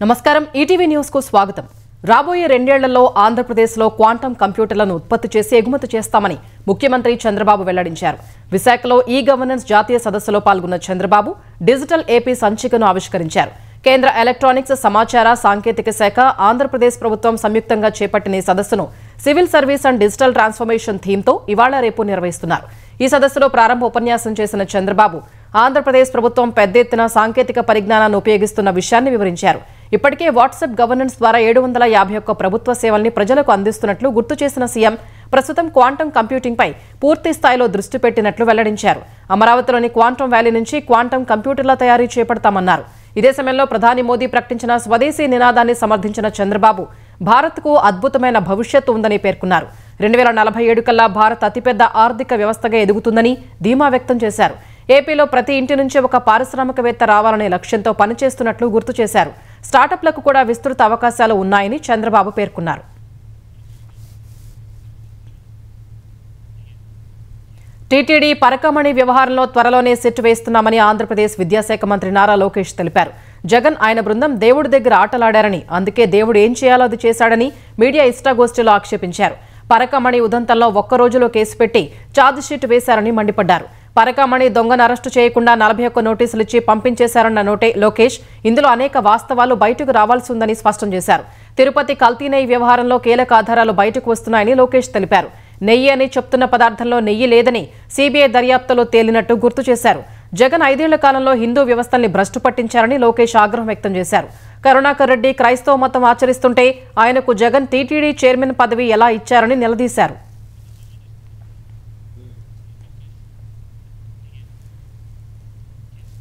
నమస్కారం ETV news కు స్వాగతం. రాబోయే 2 ఏళ్లలో ఆంధ్రప్రదేశ్లో క్వాంటమ్ కంప్యూటర్లను ఉత్పత్తి చేసి ఎగుమతి చేస్తామని ముఖ్యమంత్రి చంద్రబాబు వెల్లడించారు. విశాఖలో ఈ గవర్నెన్స్ జాతీయ సదస్సులో పాల్గొన్న చంద్రబాబు డిజిటల్ ఏపీ సంచికను ఆవిష్కరించారు. కేంద్ర ఎలక్ట్రానిక్స్ సమాచార సాంకేతిక శాఖ ఆంధ్రప్రదేశ్ ప్రభుత్వం సంయుక్తంగా చేపట్టిన ఈ సదస్సును civil service and digital transformation థీమ్తో ఇవాళ రేపు నిర్వహిస్తున్నారు. ఈ సదస్సులో ప్రారంభ ఉపన్యాసం చేసిన చంద్రబాబు ఆంధ్రప్రదేశ్ ప్రభుత్వం పెద్ద ఎత్తున సాంకేతిక పరిజ్ఞానాన్ని ఉపయోగిస్తున్న విషయాన్ని వివరించారు. ఇప్పటికే వాట్సాప్ గవర్నెన్స్ ద్వారా 751 ప్రభుత్వ సేవల్ని ప్రజలకు అందిస్తున్నట్లు గుర్తు చేసిన సీఎం ప్రస్తుతం క్వాంటమ్ కంప్యూటింగ్ పై పూర్తి స్థాయిలో దృష్టి పెట్టినట్లు వెల్లడించారు. అమరావతిలోని క్వాంటమ్ వ్యాలీ నుంచి క్వాంటమ్ కంప్యూటర్ల తయారీ చేపడతామన్నారు. ఇదే సమయంలో ప్రధాని మోదీ ప్రకటించిన స్వదేశీ నినాదాన్ని సమర్థించిన చంద్రబాబు భారత్కు అద్భుతమైన భవిష్యత్తు ఉందని పేర్కొన్నారు. 2047 కల్లా భారత్ అతిపెద్ద ఆర్థిక వ్యవస్థగా ఎదుగుతుందని ధీమా వ్యక్తం చేశారు. ఏపీలో ప్రతి ఇంటి నుంచి ఒక పారిశ్రామికవేత్త రావాలనే లక్ష్యంతో పనిచేస్తున్నట్లు గుర్తు చేశారు. స్టార్టప్లకు కూడా విస్తృత అవకాశాలు ఉన్నాయని చంద్రబాబు పేర్కొన్నారు. టీటీడీ పరకమణి వ్యవహారంలో త్వరలోనే సెట్ వేస్తున్నామని ఆంధ్రప్రదేశ్ విద్యాశాఖ మంత్రి నారా లోకేష్ తెలిపారు. జగన్ ఆయన బృందం దేవుడి దగ్గర ఆటలాడారని, అందుకే దేవుడు ఏం చేయాలో అది చేశాడని మీడియా ఇష్టాగోష్ఠిలో ఆక్షేపించారు. పరకమణి ఉదంతంలో ఒక్క రోజులో కేసు పెట్టి ఛార్జిషీట్ వేశారని మండిపడ్డారు. పరకమణి దొంగను అరెస్టు చేయకుండా 41 నోటీసులు ఇచ్చి పంపించేశారన్న లోకేష్ ఇందులో అనేక వాస్తవాలు బయటకు రావాల్సి ఉందని స్పష్టం చేశారు. తిరుపతి కల్తీ నెయ్యి వ్యవహారంలో కీలక ఆధారాలు బయటకు వస్తున్నాయని లోకేష్ తెలిపారు. నెయ్యి అని చెప్తున్న పదార్థంలో నెయ్యి లేదని సీబీఐ దర్యాప్తులో తేలినట్టు గుర్తు చేశారు. జగన్ 5 ఏళ్ల కాలంలో హిందూ వ్యవస్థల్ని భ్రష్టు పట్టించారని లోకేష్ ఆగ్రహం వ్యక్తం చేశారు. కరుణాకర్ రెడ్డి క్రైస్తవ మతం ఆచరిస్తుంటే ఆయనకు జగన్ టీటీడీ చైర్మన్ పదవి ఎలా ఇచ్చారని నిలదీశారు.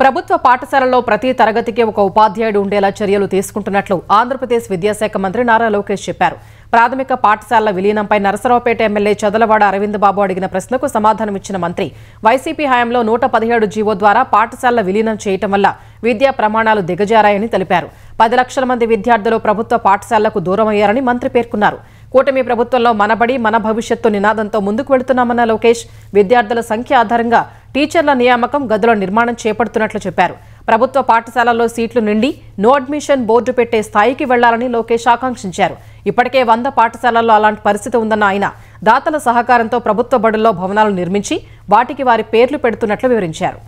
ప్రభుత్వ పాఠశాలలో ప్రతి తరగతికి ఒక ఉపాధ్యాయుడు ఉండేలా చర్యలు తీసుకుంటున్నట్లు ఆంధ్రప్రదేశ్ విద్యాశాఖ మంత్రి నారా లోకేష్ చెప్పారు. ప్రాథమిక పాఠశాలల విలీనంపై నరసరావుపేట ఎమ్మెల్యే చదలవాడ అరవింద్ బాబు అడిగిన ప్రశ్నకు సమాధానమిచ్చిన మంత్రి వైసీపీ హయాంలో 117 జీవో ద్వారా పాఠశాలల విలీనం చేయటం వల్ల విద్యా ప్రమాణాలు దిగజారాయని తెలిపారు. 10 లక్షల మంది విద్యార్థులు ప్రభుత్వ పాఠశాలలకు దూరమయ్యారని మంత్రి పేర్కొన్నారు. కూటమి ప్రభుత్వంలో మనబడి మన భవిష్యత్తు నినాదంతో ముందుకు వెళుతున్నామన్న లోకేష్ విద్యార్థుల సంఖ్య ఆధారంగా టీచర్ల నియామకం గదుల నిర్మాణం చేపడుతున్నట్లు చెప్పారు. ప్రభుత్వ పాఠశాలల్లో సీట్లు నిండి నో అడ్మిషన్ బోర్డు పెట్టే స్థాయికి వెళ్లాలని లోకేష్ ఆకాంక్షించారు. ఇప్పటికే 100 పాఠశాలల్లో అలాంటి పరిస్థితి ఉందన్న ఆయన దాతల సహకారంతో ప్రభుత్వ బడుల్లో భవనాలు నిర్మించి వాటికి వారి పేర్లు పెడుతున్నట్లు వివరించారు.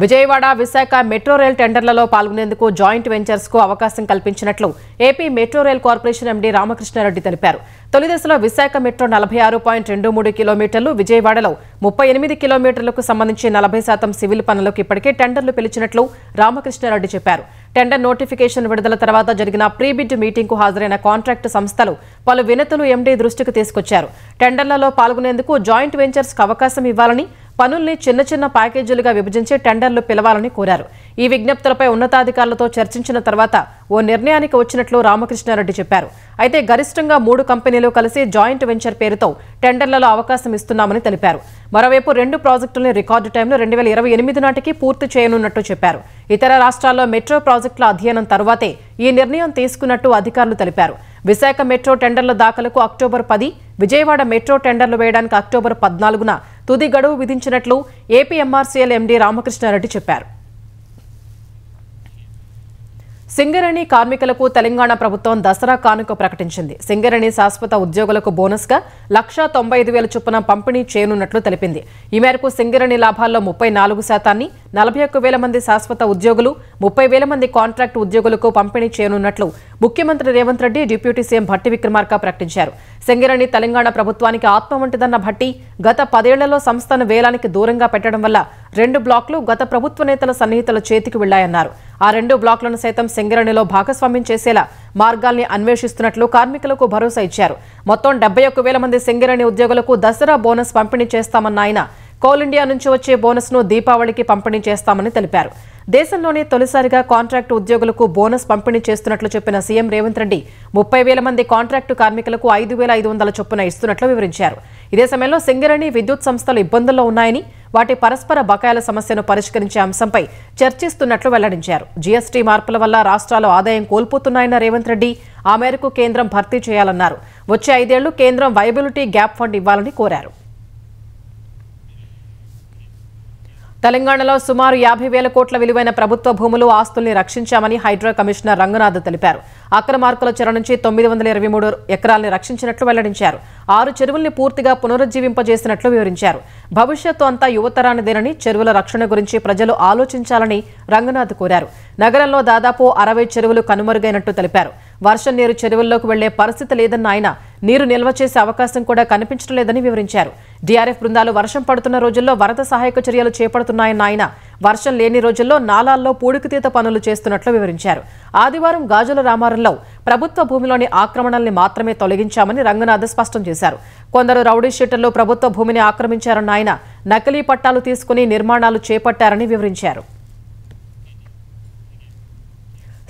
విజయవాడ విశాఖ మెట్రో రైల్ టెండర్లలో పాల్గొనేందుకు జాయింట్ వెంచర్స్ కు అవకాశం కల్పించినట్లు AP metro rail corporation MD Ramakrishna Reddy తెలిపారు. తొలి దశలో విశాఖ మెట్రో 46.23 కిలోమీటర్లు, విజయవాడలో 38 కిలోమీటర్లకు సంబంధించి 40% సివిల్ పనులకు ఇప్పటికే టెండర్లు పిలిచినట్లు రామకృష్ణారెడ్డి చెప్పారు. టెండర్ నోటిఫికేషన్ విడుదల తర్వాత జరిగిన ప్రీ బిడ్ మీటింగ్ కు హాజరైన కాంట్రాక్టు సంస్థలు పలు వినతులు ఎండీ దృష్టికి తీసుకొచ్చారు. టెండర్లలో పాల్గొనేందుకు జాయింట్ వెంచర్స్ కు అవకాశం ఇవ్వాలని, పనుల్ని చిన్న చిన్న ప్యాకేజీలుగా విభజించి టెండర్లు పిలవాలని కోరారు. ఈ విజ్ఞప్తులపై ఉన్నతాధికారులతో చర్చించిన తర్వాత ఓ నిర్ణయానికి వచ్చినట్లు రామకృష్ణారెడ్డి చెప్పారు. అయితే గరిష్టంగా 3 కంపెనీలు కలిసి జాయింట్ వెంచర్ పేరుతో టెండర్లలో అవకాశం ఇస్తున్నామని తెలిపారు. మరోవైపు 2 ప్రాజెక్టులను రికార్డు టైంలో 2028 నాటికి పూర్తి చేయనున్నట్టు చెప్పారు. ఇతర రాష్ట్రాల్లో మెట్రో ప్రాజెక్టుల అధ్యయనం తర్వాతే ఈ నిర్ణయం తీసుకున్నట్టు అధికారులు తెలిపారు. విశాఖ మెట్రో టెండర్ల దాఖలకు అక్టోబర్ 10, విజయవాడ మెట్రో టెండర్లు వేయడానికి అక్టోబర్ 14న తుది గడువు విధించినట్లు ఏపీ ఎంఆర్సీఎల్ ఎండీ రామకృష్ణారెడ్డి చెప్పారు. సింగరేణి కార్మికులకు తెలంగాణ ప్రభుత్వం దసరా కానుక ప్రకటించింది. సింగరేణి శాశ్వత ఉద్యోగులకు బోనస్ గా 1,95,000 చొప్పున పంపిణీ చేయనున్నట్లు తెలిపింది. ఈ మేరకు సింగరేణి లాభాల్లో 34%, 41,000 మంది శాశ్వత ఉద్యోగులు, 30,000 మంది కాంట్రాక్ట్ ఉద్యోగులకు పంపిణీ చేయనున్నట్లు ముఖ్యమంత్రి రేవంత్ రెడ్డి, డిప్యూటీ సీఎం భట్టి విక్రమార్క ప్రకటించారు. సింగరేణి తెలంగాణ ప్రభుత్వానికి ఆత్మ వంటిదన్న భట్టి గత 10 ఏళ్లలో సంస్థను వేలానికి దూరంగా పెట్టడం వల్ల 2 బ్లాక్లు గత ప్రభుత్వ నేతల సన్నిహితుల చేతికి వెళ్లాయన్నారు. ఆ 2 బ్లాక్లను సైతం సింగరేణిలో భాగస్వామ్యం చేసేలా మార్గాల్ని అన్వేషిస్తున్నట్లు కార్మికులకు భరోసా ఇచ్చారు. మొత్తం 71,000 మంది సింగరేణి ఉద్యోగులకు దసరా బోనస్ పంపిణీ చేస్తామన్న ఆయన కోల్ ఇండియా నుంచి వచ్చే బోనస్ ను దీపావళికి పంపిణీ చేస్తామని తెలిపారు. దేశంలోనే తొలిసారిగా కాంట్రాక్టు ఉద్యోగులకు బోనస్ పంపిణీ చేస్తున్నట్లు చెప్పిన సీఎం రేవంత్ రెడ్డి 30,000 మంది కాంట్రాక్టు కార్మికులకు 5,500 చొప్పున ఇస్తున్నట్లు వివరించారు. ఇదే సమయంలో సింగరేణి విద్యుత్ సంస్థలు ఇబ్బందుల్లో ఉన్నాయని, వాటి పరస్పర బకాయిల సమస్యను పరిష్కరించే అంశంపై చర్చిస్తున్నట్లు వెల్లడించారు. జీఎస్టీ మార్పుల వల్ల రాష్ట్రాలు ఆదాయం కోల్పోతున్నాయన్న రేవంత్ రెడ్డి ఆ మేరకు కేంద్రం భర్తీ చేయాలన్నారు. వచ్చే 5 ఏళ్లు కేంద్రం వైబిలిటీ గ్యాప్ ఫండ్ ఇవ్వాలని కోరారు. తెలంగాణలో సుమారు 50,000 కోట్ల విలువైన ప్రభుత్వ భూములు ఆస్తుల్ని రక్షించామని హైడ్రా కమిషనర్ రంగనాథ్ తెలిపారు. అక్రమార్కుల చెర నుంచి 923 ఎకరాల్ని రక్షించినట్లు వెల్లడించారు. 6 చెరువుల్ని పూర్తిగా పునరుజ్జీవింపజేసినట్లు వివరించారు. భవిష్యత్తు అంతా యువతరానిదేనని, చెరువుల రక్షణ గురించి ప్రజలు ఆలోచించాలని రంగనాథ్ కోరారు. నగరంలో దాదాపు 60 చెరువులు కనుమరుగైనట్టు తెలిపారు. వర్షం నీరు చెరువుల్లోకి వెళ్లే పరిస్థితి లేదన్న ఆయన నీరు నిల్వ చేసే అవకాశం కూడా కనిపించడం లేదని వివరించారు. డీఆర్ఎఫ్ బృందాలు వర్షం పడుతున్న రోజుల్లో వరద సహాయక చర్యలు చేపడుతున్నాయన్న ఆయన వర్షం లేని రోజుల్లో నాలాల్లో పూడికతీత పనులు చేస్తున్నట్లు వివరించారు. ఆదివారం గాజుల రామారంలో ప్రభుత్వ భూమిలోని ఆక్రమణల్ని మాత్రమే తొలగించామని రంగనాథ్ స్పష్టం చేశారు. కొందరు రౌడీ షీటర్లు ప్రభుత్వ భూమిని ఆక్రమించారన్న ఆయన నకిలీ పట్టాలు తీసుకుని నిర్మాణాలు చేపట్టారని వివరించారు.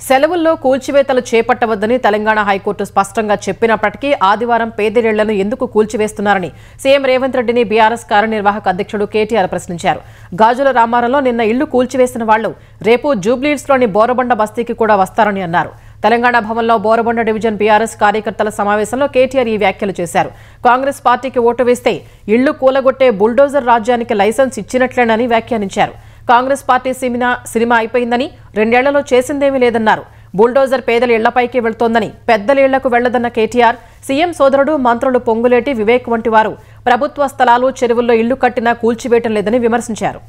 సెలవుల్లో కూల్చివేతలు చేపట్టవద్దని తెలంగాణ హైకోర్టు స్పష్టంగా చెప్పినప్పటికీ ఆదివారం పేదరిళ్లను ఎందుకు కూల్చివేస్తున్నారని సీఎం రేవంత్ రెడ్డిని బీఆర్ఎస్ కార్యనిర్వాహక అధ్యక్షుడు కేటీఆర్ ప్రశ్నించారు. గాజుల రామారంలో నిన్న ఇళ్లు కూల్చివేసిన వాళ్లు రేపు జూబ్లీహిల్స్లోని బోరబండ బస్తీకి కూడా వస్తారని అన్నారు. తెలంగాణ భవన్లో బోరబండ డివిజన్ బీఆర్ఎస్ కార్యకర్తల సమావేశంలో కేటీఆర్ ఈ వ్యాఖ్యలు చేశారు. కాంగ్రెస్ పార్టీకి ఓటు వేస్తే ఇళ్లు కూలగొట్టే బుల్డోజర్ రాజ్యానికి లైసెన్స్ ఇచ్చినట్లేనని వ్యాఖ్యానించారు. కాంగ్రెస్ పార్టీ సినిమా అయిపోయిందని, 2 ఏళ్లలో చేసిందేమీ లేదన్నారు. బుల్డోజర్ పేదల ఇళ్లపైకి వెళ్తోందని, పెద్దల ఇళ్లకు వెళ్లదన్న కేటీఆర్ సీఎం సోదరుడు మంత్రులు పొంగులేటి, వివేక్ వంటి వారు ప్రభుత్వ స్థలాలు, చెరువుల్లో ఇళ్లు కట్టినా కూల్చివేయటం లేదని విమర్శించారు.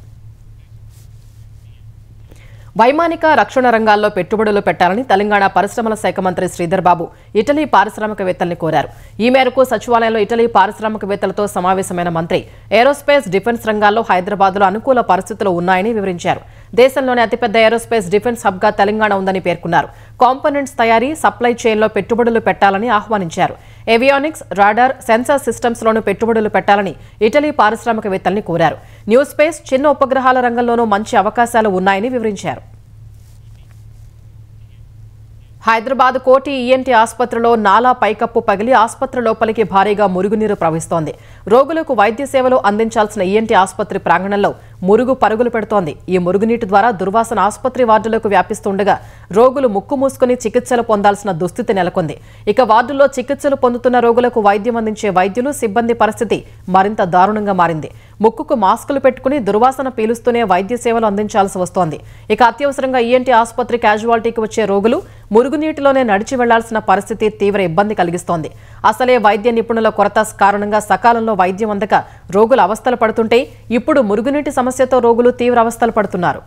వైమానిక రక్షణ రంగాల్లో పెట్టుబడులు పెట్టాలని తెలంగాణ పరిశ్రమల శాఖ మంత్రి శ్రీధర్ బాబు ఇటలీ పారిశ్రామికవేత్తల్ని కోరారు. ఈ మేరకు సచివాలయంలో ఇటలీ పారిశ్రామికవేత్తలతో సమావేశమైన మంత్రి ఏరోస్పేస్ డిఫెన్స్ రంగాల్లో హైదరాబాద్లో అనుకూల పరిస్థితులు ఉన్నాయని వివరించారు. దేశంలోనే అతిపెద్ద ఏరోస్పేస్ డిఫెన్స్ హబ్గా తెలంగాణ ఉందని పేర్కొన్నారు. కాంపోనెంట్స్ తయారీ, సప్లై చైన్లో పెట్టుబడులు పెట్టాలని ఆహ్వానించారు. ఏవియానిక్స్, రాడార్, సెన్సార్ సిస్టమ్స్లోనూ పెట్టుబడులు పెట్టాలని ఇటలీ పారిశ్రామికవేత్తల్ని కోరారు. న్యూ స్పేస్, చిన్న ఉపగ్రహాల రంగంలోనూ మంచి అవకాశాలు ఉన్నాయని వివరించారు. హైదరాబాద్ కోటి ఈఎన్టీ ఆసుపత్రిలో నాలా పైకప్పు పగిలి ఆసుపత్రి లోపలికి భారీగా మురుగునీరు ప్రవహిస్తోంది. రోగులకు వైద్య సేవలు అందించాల్సిన ఈఎన్టీ ఆసుపత్రి ప్రాంగణంలో మురుగు పరుగులు పెడుతోంది. ఈ మురుగునీటి ద్వారా దుర్వాసన ఆసుపత్రి వార్డులకు వ్యాపిస్తుండగా రోగులు ముక్కు మూసుకుని చికిత్సలు పొందాల్సిన దుస్థితి నెలకొంది. ఇక వార్డుల్లో చికిత్సలు పొందుతున్న రోగులకు వైద్యం అందించే వైద్యులు, సిబ్బంది పరిస్థితి మరింత దారుణంగా మారింది. ముక్కుకు మాస్కులు పెట్టుకుని దుర్వాసన పీలుస్తూనే వైద్య సేవలు అందించాల్సి వస్తోంది. ఇక అత్యవసరంగా ఈఎన్టీ ఆసుపత్రి క్యాజువాలిటీకి వచ్చే రోగులు మురుగునీటిలోనే నడిచి వెళ్లాల్సిన పరిస్థితి తీవ్ర ఇబ్బంది కలిగిస్తోంది. అసలే వైద్య నిపుణుల కొరత కారణంగా సకాలంలో వైద్యం అందక రోగులు అవస్థలు పడుతుంటే ఇప్పుడు మురుగునీటి సమస్యతో రోగులు తీవ్ర అవస్థలు పడుతున్నారు.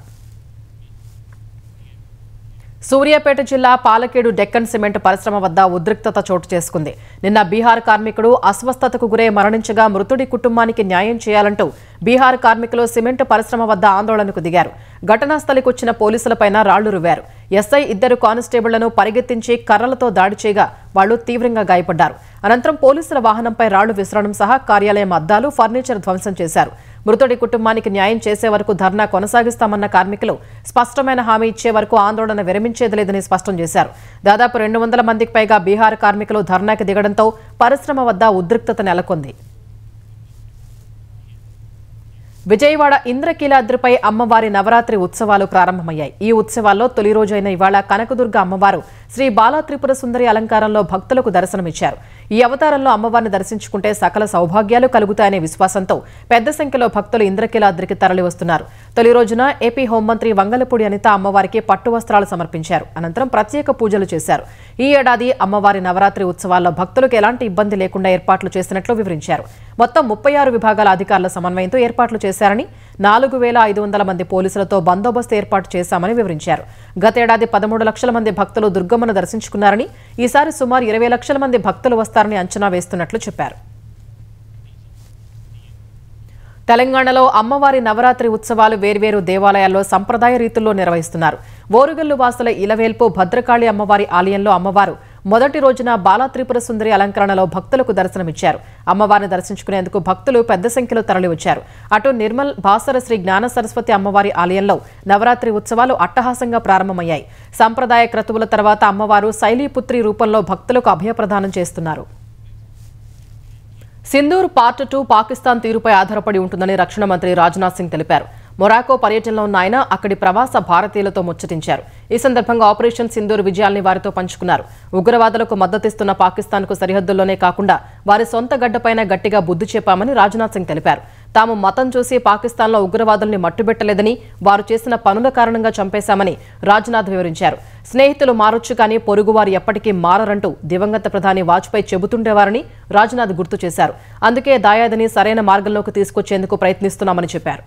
సూర్యాపేట జిల్లా పాలకేడు డెక్కన్ సిమెంట్ పరిశ్రమ వద్ద ఉద్రిక్తత చోటు చేసుకుంది. నిన్న బీహార్ కార్మికుడు అస్వస్థతకు గురై మరణించగా మృతుడి కుటుంబానికి న్యాయం చేయాలంటూ బీహార్ కార్మికులు సిమెంట్ పరిశ్రమ వద్ద ఆందోళనకు దిగారు. ఘటనా స్థలికి వచ్చిన పోలీసులపైన రాళ్లు రువ్వారు. ఎస్ఐ 2 కానిస్టేబుళ్లను పరిగెత్తించి కర్రలతో దాడి చేయగా వాళ్లు తీవ్రంగా గాయపడ్డారు. అనంతరం పోలీసుల వాహనంపై రాళ్లు విసరడం సహా కార్యాలయం అద్దాలు, ఫర్నిచర్ ధ్వంసం చేశారు. మృతుడి కుటుంబానికి న్యాయం చేసే వరకు ధర్నా కొనసాగిస్తామన్న కార్మికులు స్పష్టమైన హామీ ఇచ్చే వరకు ఆందోళన విరమించేది లేదని స్పష్టం చేశారు. దాదాపు 200 మందికి పైగా బీహార్ కార్మికులు ధర్నాకి దిగడంతో పరిశ్రమ వద్ద ఉద్రిక్తత నెలకొంది. విజయవాడ ఇంద్రకీలాద్రిపై అమ్మవారి నవరాత్రి ఉత్సవాలు ప్రారంభమయ్యాయి. ఈ ఉత్సవాల్లో తొలి రోజైన ఇవాళ కనకదుర్గ అమ్మవారు శ్రీ బాలా త్రిపుర సుందరి అలంకారంలో భక్తులకు దర్శనమిచ్చారు. ఈ అవతారంలో అమ్మవారిని దర్శించుకుంటే సకల సౌభాగ్యాలు కలుగుతాయనే విశ్వాసంతో పెద్ద సంఖ్యలో భక్తులు ఇంద్రకీలాద్రికి తరలివస్తున్నారు. తొలి రోజున ఏపీ హోంమంత్రి వంగలపూడి అనిత అమ్మవారికి పట్టు వస్త్రాలు సమర్పించారు. అనంతరం ప్రత్యేక పూజలు చేశారు. ఈ ఏడాది అమ్మవారి నవరాత్రి ఉత్సవాల్లో భక్తులకు ఎలాంటి ఇబ్బంది లేకుండా ఏర్పాట్లు చేసినట్లు వివరించారు. మొత్తం 36 విభాగాల అధికారుల సమన్వయంతో ఏర్పాట్లు చేశారని, 4500 మంది పోలీసులతో బందోబస్తు ఏర్పాటు చేశామని వివరించారు. గతేడాది 13 లక్షల మంది భక్తులు దుర్గమ్మను దర్శించుకున్నారని, ఈసారి సుమారు 20 లక్షల మంది భక్తులు వస్తారని అంచనా వేస్తున్నట్లు చెప్పారు. తెలంగాణలో అమ్మవారి నవరాత్రి ఉత్సవాలు వేర్వేరు దేవాలయాల్లో సంప్రదాయ రీతుల్లో నిర్వహిస్తున్నారు. ఓరుగల్లు వాసుల ఇలవేల్పు భద్రకాళి అమ్మవారి ఆలయంలో అమ్మవారు మొదటి రోజున బాలా త్రిపుర సుందరి అలంకరణలో భక్తులకు దర్శనమిచ్చారు. అమ్మవారిని దర్శించుకునేందుకు భక్తులు పెద్ద సంఖ్యలో తరలివచ్చారు. అటు నిర్మల్ బాసర శ్రీ జ్ఞాన సరస్వతి అమ్మవారి ఆలయంలో నవరాత్రి ఉత్సవాలు అట్టహాసంగా ప్రారంభమయ్యాయి. సంప్రదాయ క్రతువుల తర్వాత అమ్మవారు శైలీపుత్రి రూపంలో భక్తులకు అభయప్రదానం చేస్తున్నారు. సింధూర్ పార్ట్ 2 పాకిస్తాన్ తీరుపై ఆధారపడి ఉంటుందని రక్షణ మంత్రి రాజ్నాథ్ సింగ్ తెలిపారు. మొరాకో పర్యటనలో ఉన్న ఆయన అక్కడి ప్రవాస భారతీయులతో ముచ్చటించారు. ఈ సందర్భంగా ఆపరేషన్ సింధూర్ విజయాల్ని వారితో పంచుకున్నారు. ఉగ్రవాదులకు మద్దతిస్తున్న పాకిస్తాన్కు సరిహద్దుల్లోనే కాకుండా వారి సొంత గడ్డపైన గట్టిగా బుద్ధి చెప్పామని రాజ్నాథ్ సింగ్ తెలిపారు. తాము మతం చూసి పాకిస్తాన్లో ఉగ్రవాదుల్ని మట్టుబెట్టలేదని, వారు చేసిన పనుల కారణంగా చంపేశామని రాజ్నాథ్ వివరించారు. స్నేహితులు మారొచ్చు కానీ పొరుగువారు ఎప్పటికీ మారరంటూ దివంగత ప్రధాని వాజ్పేయి చెబుతుండేవారని రాజ్నాథ్ గుర్తు చేశారు. అందుకే దాయాదిని సరైన మార్గంలోకి తీసుకొచ్చేందుకు ప్రయత్నిస్తున్నామని చెప్పారు.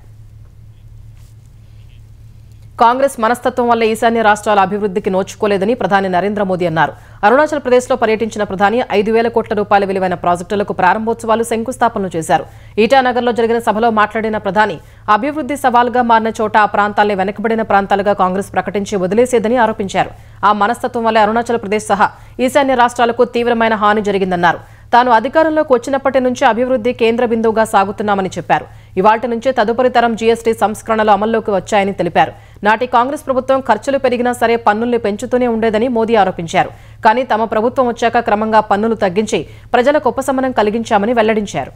కాంగ్రెస్ మనస్తత్వం వల్ల ఈశాన్య రాష్ట్రాల అభివృద్ధికి నోచుకోలేదని ప్రధాని నరేంద్ర మోదీ అన్నారు. అరుణాచల్ ప్రదేశ్లో పర్యటించిన ప్రధాని 5,000 కోట్ల రూపాయల విలువైన ప్రాజెక్టులకు ప్రారంభోత్సవాలు, శంకుస్థాపనలు చేశారు. ఈటానగర్లో జరిగిన సభలో మాట్లాడిన ప్రధాని అభివృద్ధి సవాలుగా మారిన చోట ఆ ప్రాంతాల్ని వెనకబడిన ప్రాంతాలుగా కాంగ్రెస్ ప్రకటించి వదిలేసేదని ఆరోపించారు. ఆ మనస్తత్వం వల్ల అరుణాచల్ ప్రదేశ్ సహా ఈశాన్య రాష్ట్రాలకు తీవ్రమైన హాని జరిగిందన్నారు. తాను అధికారంలోకి వచ్చినప్పటి నుంచి అభివృద్ధి కేంద్ర బిందువుగా సాగుతున్నామని చెప్పారు. ఇవాళ్టి నుంచే తదుపరి తరం జీఎస్టీ సంస్కరణలు అమల్లోకి వచ్చాయని తెలిపారు. నాటి కాంగ్రెస్ ప్రభుత్వం ఖర్చులు పెరిగినా సరే పన్నుల్ని పెంచుతూనే ఉండేదని మోదీ ఆరోపించారు. కానీ తమ ప్రభుత్వం వచ్చాక క్రమంగా పన్నులు తగ్గించి ప్రజలకు ఉపశమనం కలిగించామని వెల్లడించారు.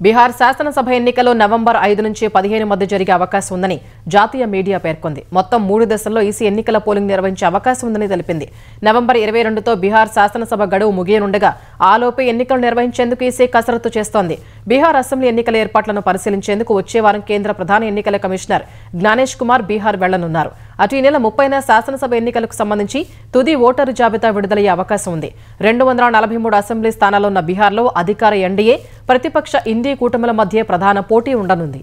బీహార్ శాసనసభ ఎన్నికలు నవంబర్ 5 నుంచి 15 మధ్య జరిగే అవకాశం ఉందని జాతీయ మీడియా పేర్కొంది. మొత్తం 3 దశల్లో ఈసీ ఎన్నికల పోలింగ్ నిర్వహించే అవకాశం ఉందని తెలిపింది. నవంబర్ 22తో బీహార్ శాసనసభ గడువు ముగియనుండగా ఆలోపే ఎన్నికలు నిర్వహించేందుకు ఈసీ కసరత్తు చేస్తోంది. బీహార్ అసెంబ్లీ ఎన్నికల ఏర్పాట్లను పరిశీలించేందుకు వచ్చే వారం కేంద్ర ప్రధాన ఎన్నికల కమిషనర్ జ్ఞానేష్ కుమార్ బీహార్ వెళ్లనున్నారు. అటు ఈ నెల 30న శాసనసభ ఎన్నికలకు సంబంధించి తుది ఓటరు జాబితా విడుదలయ్యే అవకాశం ఉంది. 243 అసెంబ్లీ స్థానాలున్న బీహార్లో అధికార ఎన్డీఏ, ప్రతిపక్ష ఇండీ కూటమిల మధ్య ప్రధాన పోటీ ఉండనుంది.